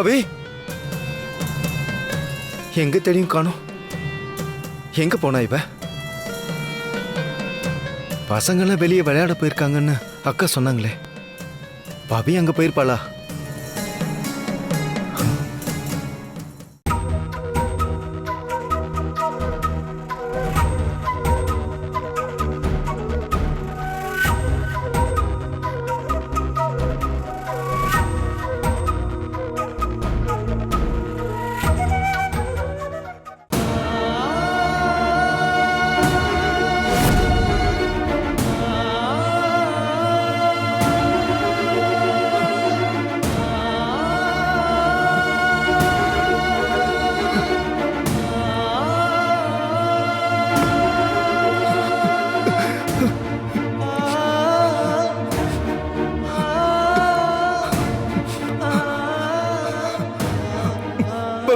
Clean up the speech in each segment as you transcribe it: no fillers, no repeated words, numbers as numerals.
பவி எங்க தெரியும் காணோம். எங்க போனா இவ? பசங்கெல்லாம் வெளியே விளையாட போயிருக்காங்கன்னு அக்கா சொன்னாங்களே. பவி அங்க போயிருப்பாளா?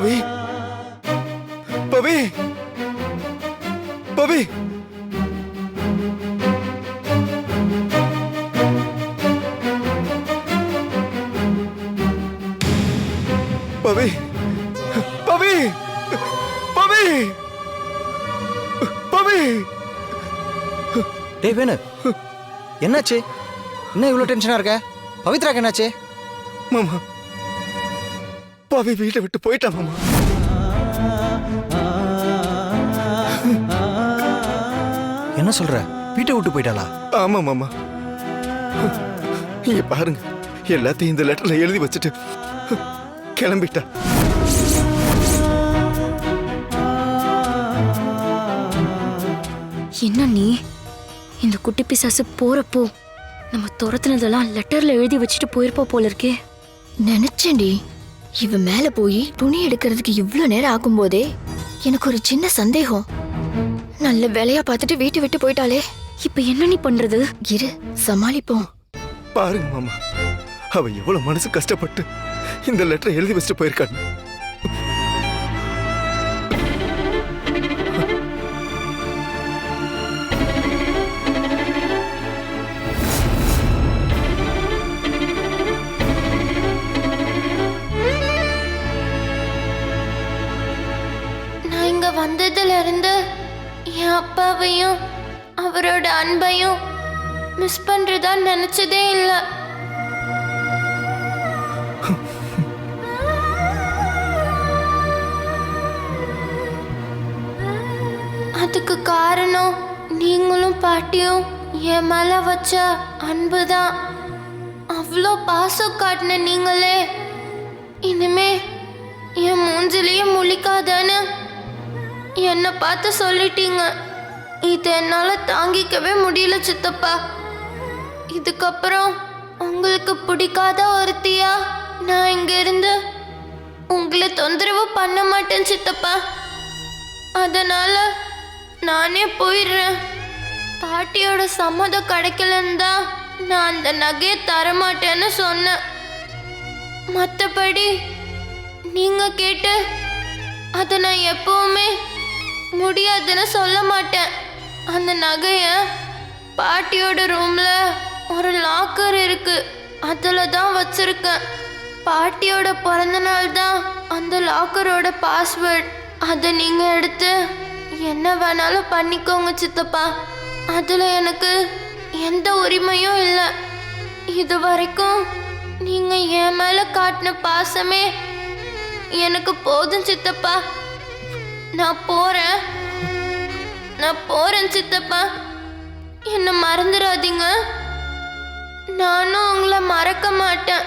பவி பவி பவி பவி பவி பவி பவி. டேய் வேணு, என்னாச்சு? என்ன இவ்வளோ டென்ஷனா இருக்க? பவித்ராக்கு என்னாச்சு? மாமா பவி வீட்டை விட்டு போயிட்டா மாமா. என்ன சொல்ற? வீட்டை விட்டு போயிட்டாளா? ஆமா மாமா. இங்க பாருங்க, எல்லாத்தையும் இந்த லெட்டர்ல எழுதி வச்சுட்டு கிளம்பிட்டா. என்ன நீ இந்த குட்டி பிசாசு போறப்போ நம்ம துரத்துனதெல்லாம் லெட்டர்ல எழுதி வச்சுட்டு போயிருப்போ போல இருக்கே. நினைச்சேன்டி, இவ மேல போய் துணி எடுக்கிறதுக்கு இவ்ளோ நேரம் ஆகும்போதே எனக்கு ஒரு சின்ன சந்தேகம். நல்ல வேலையா பார்த்துட்டு வீட்டை விட்டு போயிட்டாலே. இப்ப என்ன நீ பண்றது? இரு, சமாளிப்போம். பாருங்க மாமா, அவ எவ்வளவு மனசு கஷ்டப்பட்டு இந்த லெட்டரை எழுதி வச்சுட்டு போயிருக்கான்னு. நான் இங்க வந்ததுல இருந்து என் அப்பாவையும் அவரோட அன்பையும் மிஸ் பண்றதா நினைச்சதே இல்லை. அதுக்கு காரணம் நீங்களும் பாட்டியும் என் மேல வச்ச அன்புதான். அவ்வளோ பாசம் காட்டின நீங்களே இனிமே என் மூஞ்சிலேயே முழிக்காதன்னு என்னை பார்த்து சொல்லிட்டீங்க. இது என்னால தாங்கிக்கவே முடியல சித்தப்பா. இதுக்கப்புறம் உங்களுக்கு பிடிக்காத ஒருத்தியா நான் இங்க இருந்து உங்களை தொந்தரவு பண்ண மாட்டேன் சித்தப்பா. அதனால நானே போயிடுறேன். பாட்டியோட சம்மதம் கிடைக்கலன்னு தான் நான் அந்த நகையை தரமாட்டேன்னு சொன்னேன். மற்றபடி நீங்க கேட்டு அதை நான் எப்பவுமே முடியாதுன்னு சொல்ல மாட்டேன். அந்த நகைய பாட்டியோட ரூம்ல ஒரு லாக்கர் இருக்கு, அதுல தான் வச்சிருக்கேன். பாட்டியோட பிறந்த நாள் தான் அந்த லாக்கரோட பாஸ்வேர்ட். அதை நீங்க எடுத்து என்ன வேணாலும் பண்ணிக்கோங்க சித்தப்பா. அதுல எனக்கு எந்த உரிமையும் இல்லை. இது வரைக்கும் நீங்க என் மேல காட்டின பாசமே எனக்கு போதும் சித்தப்பா. நான் போறேன் சித்தப்பா. என்ன மறந்துடாதீங்க. நானும் உங்களை மறக்க மாட்டேன்.